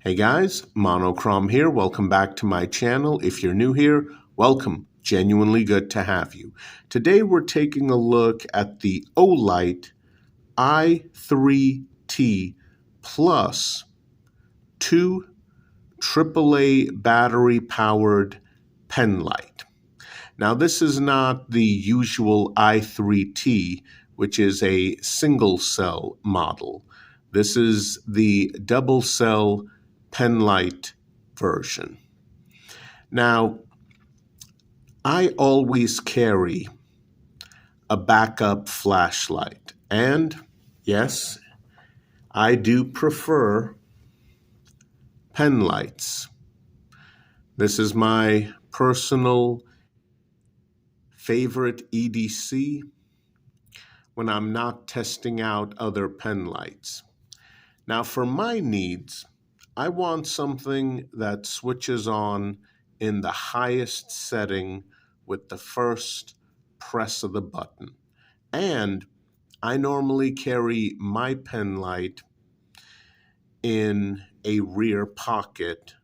Hey guys, Monochrome here. Welcome back to my channel. If you're new here, welcome. Genuinely good to have you. Today we're taking a look at the Olight i3T Plus 2 AAA battery powered pen light. Now this is not the usual i3T, which is a single cell model. This is the double cell pen light version. Now, I always carry a backup flashlight, and yes, I do prefer pen lights. This is my personal favorite EDC when I'm not testing out other pen lights. Now, for my needs, I want something that switches on in the highest setting with the first press of the button. And I normally carry my pen light in a rear pocket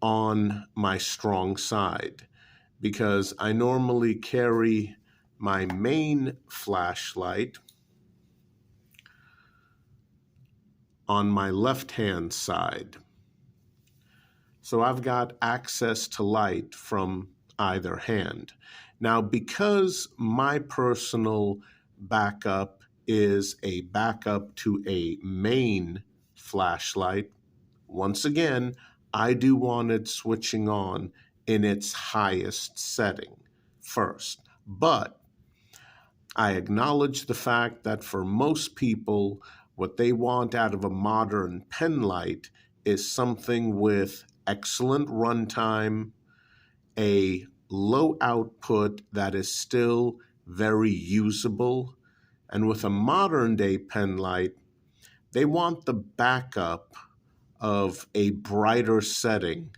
on my strong side because I normally carry my main flashlight on my left-hand side. So I've got access to light from either hand. Now, because my personal backup is a backup to a main flashlight, once again, I do want it switching on in its highest setting first. But I acknowledge the fact that for most people, what they want out of a modern pen light is something with excellent runtime, a low output that is still very usable, and with a modern day pen light, they want the backup of a brighter setting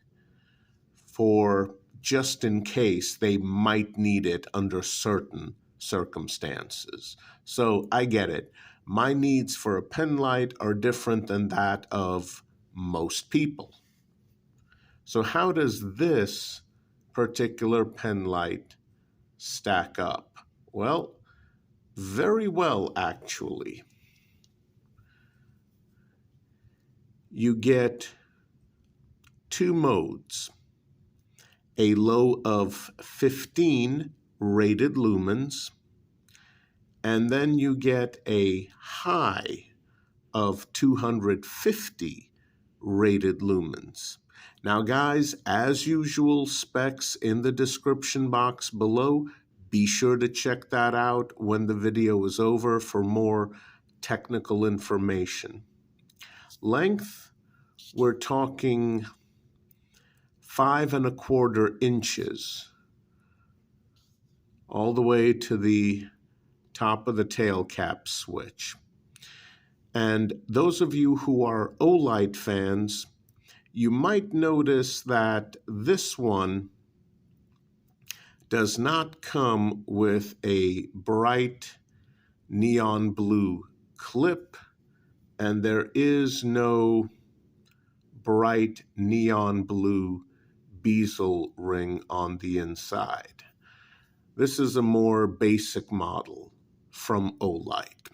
for just in case they might need it under certain circumstances. So I get it. My needs for a pen light are different than that of most people. So how does this particular pen light stack up? Well, very well, actually. You get two modes, a low of 15 rated lumens, and then you get a high of 250 rated lumens. Now, guys, as usual, specs in the description box below. Be sure to check that out when the video is over for more technical information. Length, we're talking 5¼ inches all the way to the top of the tail cap switch. And those of you who are Olight fans, you might notice that this one does not come with a bright neon blue clip, and there is no bright neon blue bezel ring on the inside. This is a more basic model from Olight.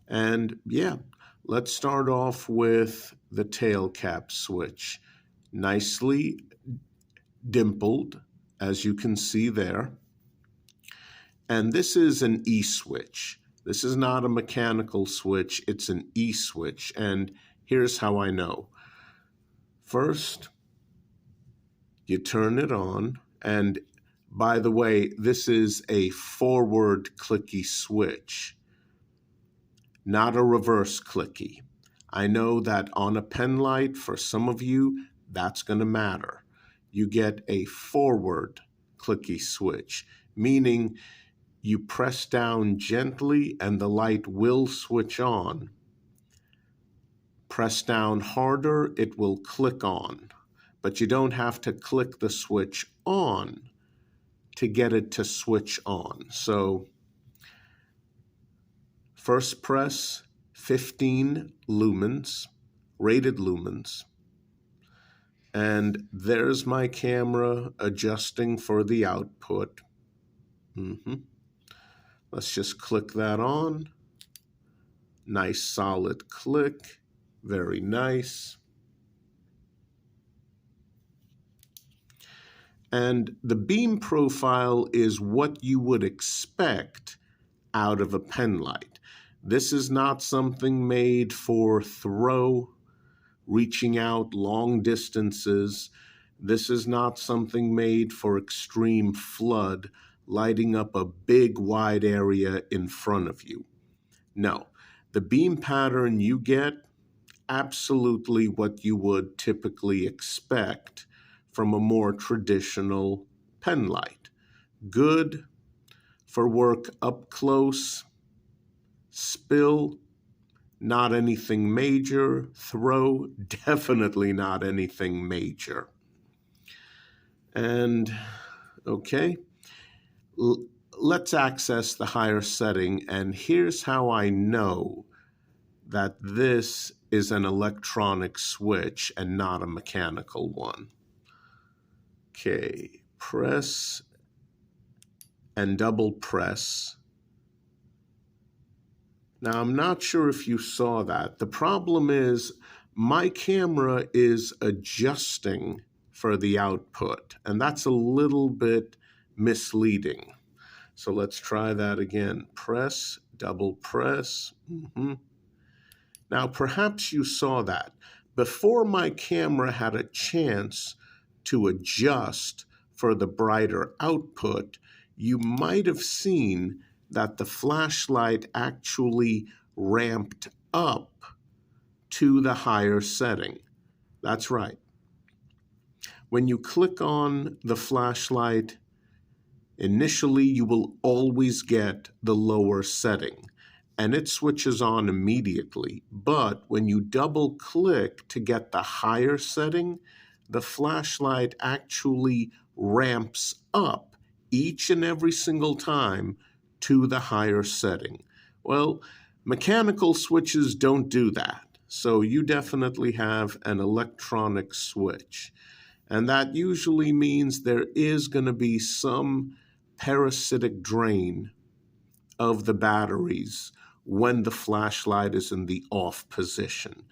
And yeah, let's start off with the tail cap switch. Nicely dimpled, as you can see there. And this is an E-switch. This is not a mechanical switch, it's an E-switch. And here's how I know. First, you turn it on, and by the way, this is a forward clicky switch, not a reverse clicky. I know that on a pen light, for some of you, that's going to matter. You get a forward clicky switch, meaning you press down gently and the light will switch on. Press down harder, it will click on, but you don't have to click the switch on to get it to switch on. So first press, 15 lumens, rated lumens. And there's my camera adjusting for the output. Let's just click that on. Nice solid click. Very nice. And the beam profile is what you would expect out of a pen light. This is not something made for throw, reaching out long distances. This is not something made for extreme flood, lighting up a big wide area in front of you. No, the beam pattern you get, absolutely what you would typically expect from a more traditional pen light. Good for work up close, spill, not anything major, throw, definitely not anything major. And okay, let's access the higher setting, and here's how I know that this is an electronic switch and not a mechanical one. Okay, press and double press. Now, I'm not sure if you saw that. The problem is my camera is adjusting for the output, and that's a little bit misleading. So let's try that again. Press, double press. Now, perhaps you saw that. Before my camera had a chance to adjust for the brighter output, you might have seen that the flashlight actually ramped up to the higher setting. That's right. When you click on the flashlight, initially you will always get the lower setting, and it switches on immediately. But when you double click to get the higher setting, the flashlight actually ramps up each and every single time to the higher setting. Well, mechanical switches don't do that. So you definitely have an electronic switch. And that usually means there is going to be some parasitic drain of the batteries when the flashlight is in the off position.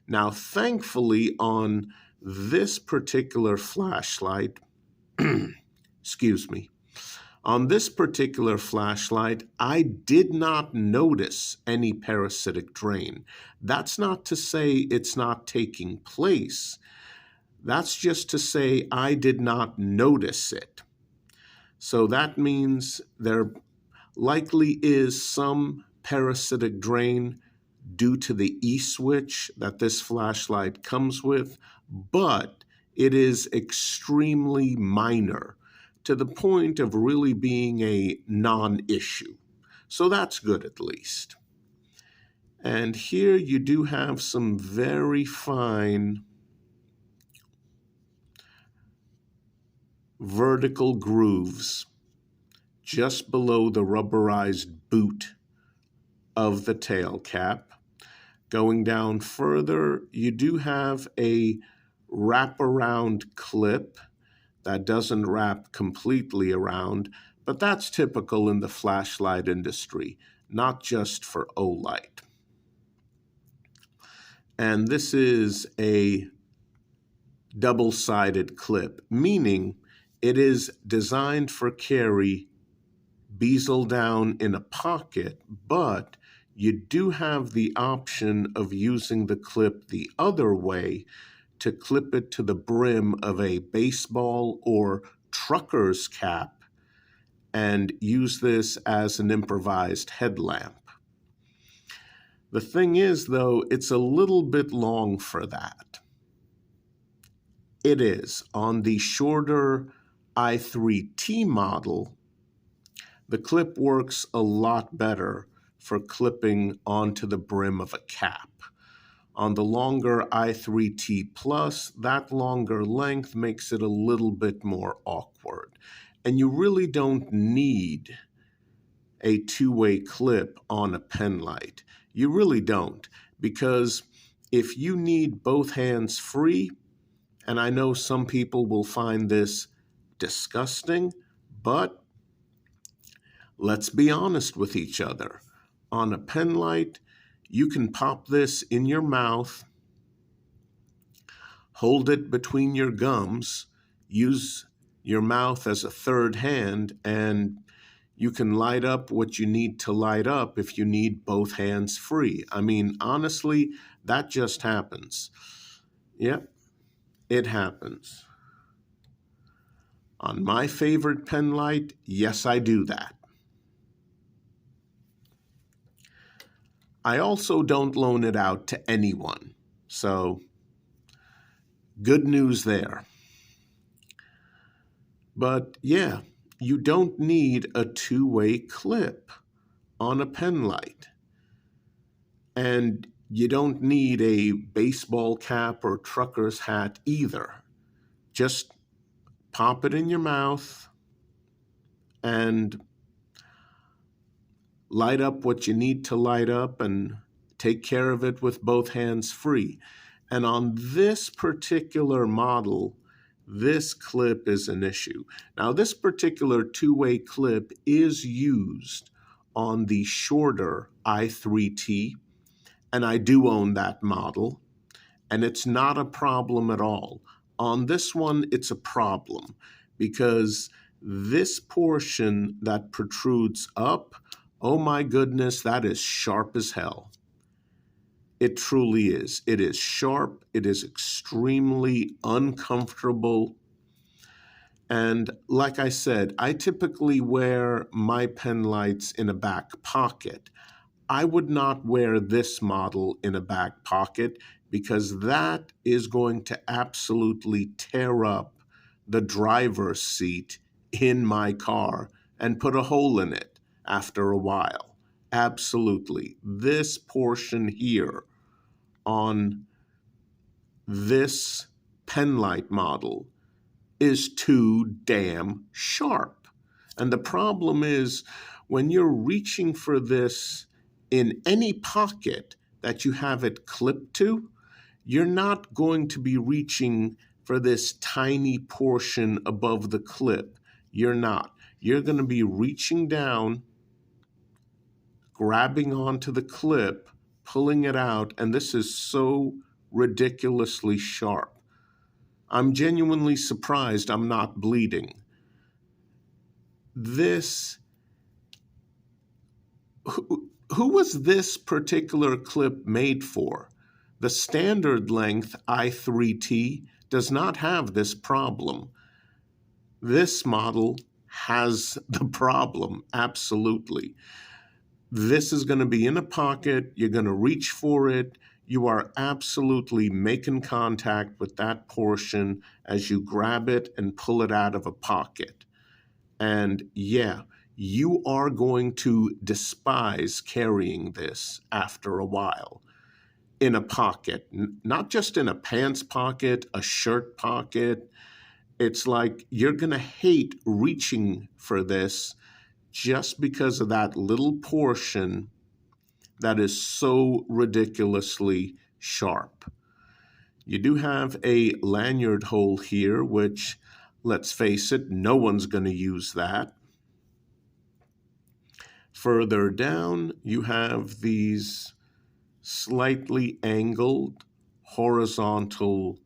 Now, thankfully, on this particular flashlight, excuse me, on this particular flashlight, I did not notice any parasitic drain. That's not to say it's not taking place. That's just to say I did not notice it. So that means there likely is some parasitic drain due to the E-switch that this flashlight comes with, but it is extremely minor, to the point of really being a non-issue. So that's good at least. And here you do have some very fine vertical grooves just below the rubberized boot of the tail cap. Going down further, you do have a wraparound clip that doesn't wrap completely around, but that's typical in the flashlight industry, not just for Olight. And this is a double-sided clip, meaning it is designed for carry bezel down in a pocket, but you do have the option of using the clip the other way to clip it to the brim of a baseball or trucker's cap and use this as an improvised headlamp. The thing is, though, it's a little bit long for that. It is. On the shorter i3T model, the clip works a lot better for clipping onto the brim of a cap. On the longer i3T Plus, that longer length makes it a little bit more awkward. And you really don't need a two-way clip on a pen light. You really don't, because if you need both hands free, and I know some people will find this disgusting, but let's be honest with each other. On a pen light, you can pop this in your mouth, hold it between your gums, use your mouth as a third hand, and you can light up what you need to light up if you need both hands free. I mean, honestly, that just happens. Yep, it happens. On my favorite pen light, yes, I do that. I also don't loan it out to anyone, so good news there. But yeah, you don't need a two-way clip on a pen light. And you don't need a baseball cap or trucker's hat either. Just pop it in your mouth and light up what you need to light up and take care of it with both hands free. And on this particular model, this clip is an issue. Now, this particular two-way clip is used on the shorter i3T, and I do own that model, and it's not a problem at all. On this one, it's a problem because this portion that protrudes up, oh my goodness, that is sharp as hell. It truly is. It is sharp. It is extremely uncomfortable. And like I said, I typically wear my pen lights in a back pocket. I would not wear this model in a back pocket because that is going to absolutely tear up the driver's seat in my car and put a hole in it after a while. Absolutely. This portion here on this pen light model is too damn sharp. And the problem is when you're reaching for this in any pocket that you have it clipped to, you're not going to be reaching for this tiny portion above the clip. You're not. You're going to be reaching down, grabbing onto the clip, pulling it out, and this is so ridiculously sharp. I'm genuinely surprised I'm not bleeding. Who was this particular clip made for? The standard length i3T does not have this problem. This model has the problem, absolutely. This is going to be in a pocket. You're going to reach for it. You are absolutely making contact with that portion as you grab it and pull it out of a pocket. And yeah, you are going to despise carrying this after a while in a pocket, not just in a pants pocket, a shirt pocket. It's like you're going to hate reaching for this just because of that little portion that is so ridiculously sharp. You do have a lanyard hole here, which, let's face it, no one's going to use that. Further down, you have these slightly angled horizontal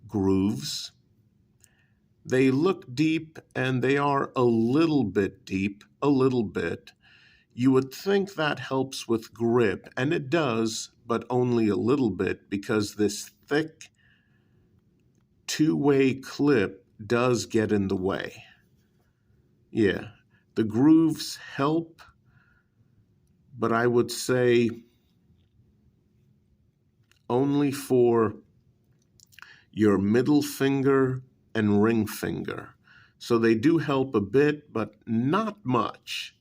grooves. They look deep, and they are a little bit deep, a little bit. You would think that helps with grip, and it does, but only a little bit because this thick two-way clip does get in the way. Yeah, the grooves help, but I would say only for your middle finger and ring finger. So they do help a bit, but not much.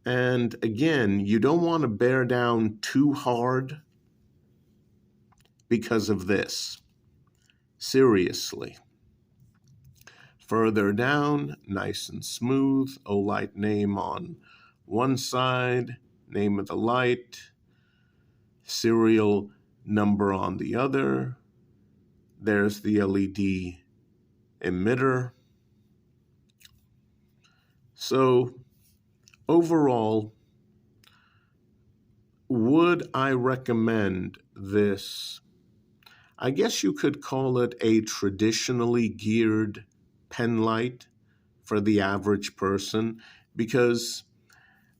And again, you don't want to bear down too hard because of this. Seriously. Further down, nice and smooth, Olight name on one side, name of the light, serial number on the other. There's the LED emitter. So overall, would I recommend this? I guess you could call it a traditionally geared pen light for the average person, because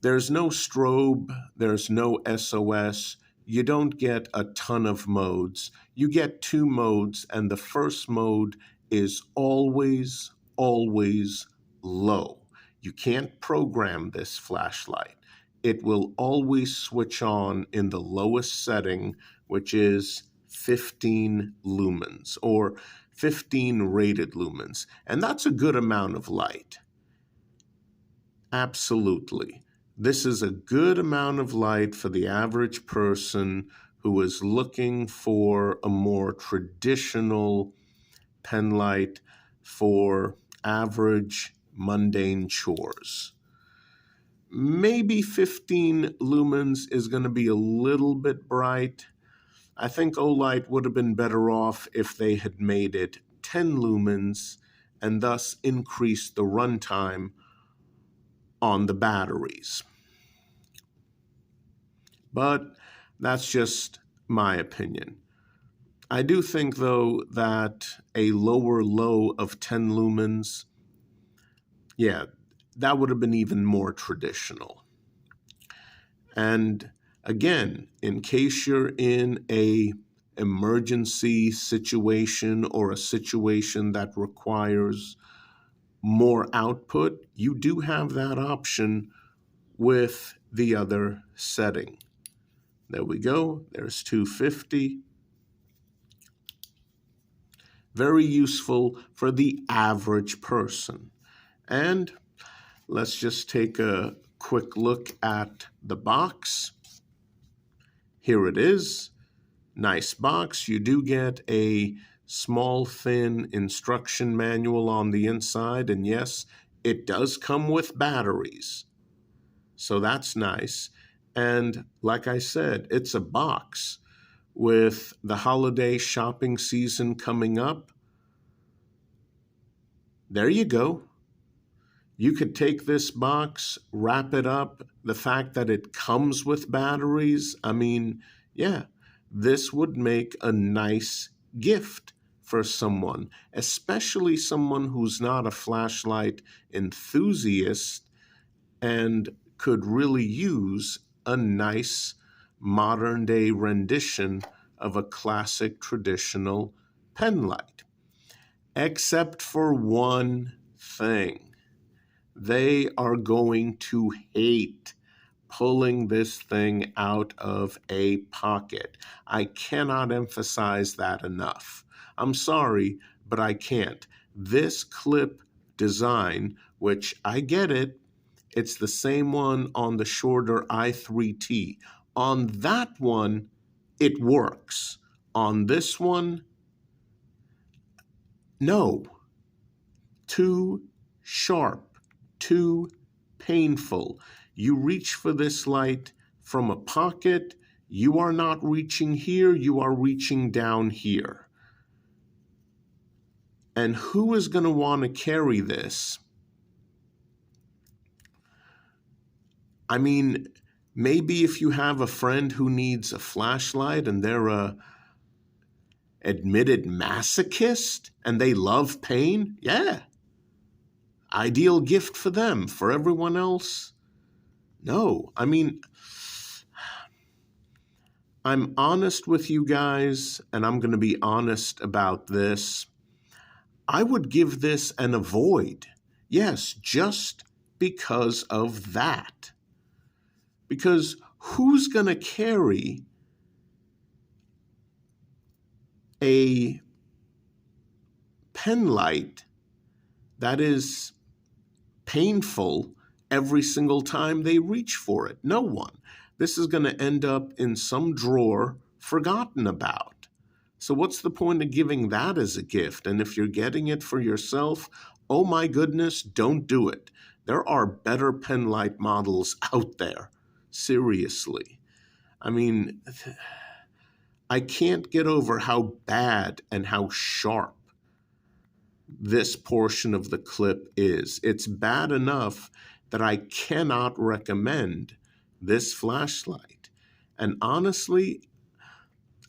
there's no strobe, there's no SOS, you don't get a ton of modes. You get 2 modes, and the first mode is always, always low. You can't program this flashlight. It will always switch on in the lowest setting, which is 15 lumens or 15 rated lumens. And that's a good amount of light. Absolutely. This is a good amount of light for the average person who is looking for a more traditional pen light for average mundane chores. Maybe 15 lumens is going to be a little bit bright. I think Olight would have been better off if they had made it 10 lumens and thus increased the runtime on the batteries. But that's just my opinion. I do think, though, that a lower low of 10 lumens, yeah, that would have been even more traditional. And again, in case you're in a emergency situation or a situation that requires more output, you do have that option with the other setting. There we go. There's 250. Very useful for the average person. And let's just take a quick look at the box. Here it is. Nice box. You do get a small, thin instruction manual on the inside. And yes, it does come with batteries. So that's nice. And like I said, it's a box. With the holiday shopping season coming up, there you go. You could take this box, wrap it up. The fact that it comes with batteries, I mean, yeah, this would make a nice gift for someone, especially someone who's not a flashlight enthusiast and could really use a nice modern day rendition of a classic traditional pen light. Except for one thing. They are going to hate pulling this thing out of a pocket. I cannot emphasize that enough. I'm sorry, but I can't. This clip design, which I get it, it's the same one on the shorter i3T. On that one, it works. On this one, no. Too sharp, too painful. You reach for this light from a pocket. You are not reaching here, you are reaching down here. And who is going to want to carry this? I mean, maybe if you have a friend who needs a flashlight and they're a admitted masochist and they love pain, yeah. Ideal gift for them. For everyone else, no. I mean, I'm honest with you guys, and I'm going to be honest about this. I would give this an avoid. Yes, just because of that. Because who's going to carry a pen light that is painful every single time they reach for it? No one. This is going to end up in some drawer forgotten about. So what's the point of giving that as a gift? And if you're getting it for yourself, oh my goodness, don't do it. There are better pen light models out there. Seriously. I mean, I can't get over how bad and how sharp this portion of the clip is. It's bad enough that I cannot recommend this flashlight. And honestly,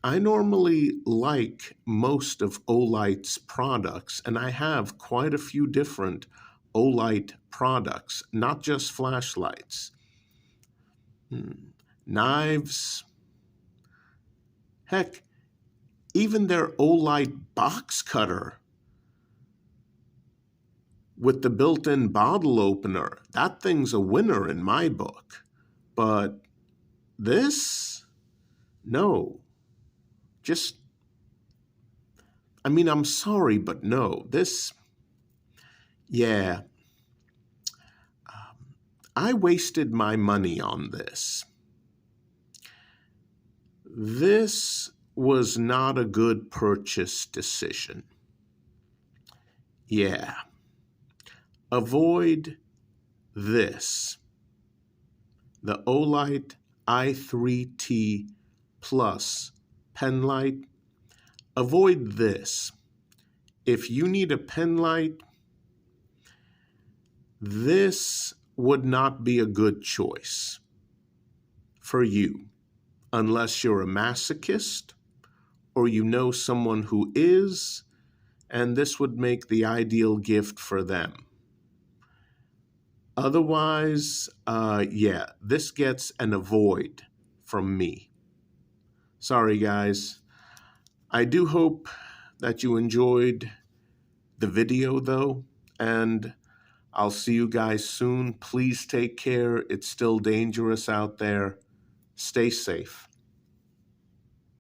I normally like most of Olight's products, and I have quite a few different Olight products, not just flashlights. Knives, heck, even their Olight box cutter with the built-in bottle opener, that thing's a winner in my book. But this, no. Just, I mean, I'm sorry, but no. This, yeah. I wasted my money on this. This was not a good purchase decision. Yeah. Avoid this. The Olight i3T Plus pen light. Avoid this. If you need a pen light, this would not be a good choice for you unless you're a masochist or you know someone who is, and this would make the ideal gift for them. Otherwise, yeah, this gets an avoid from me. Sorry, guys. I do hope that you enjoyed the video, though, and I'll see you guys soon. Please take care. It's still dangerous out there. Stay safe.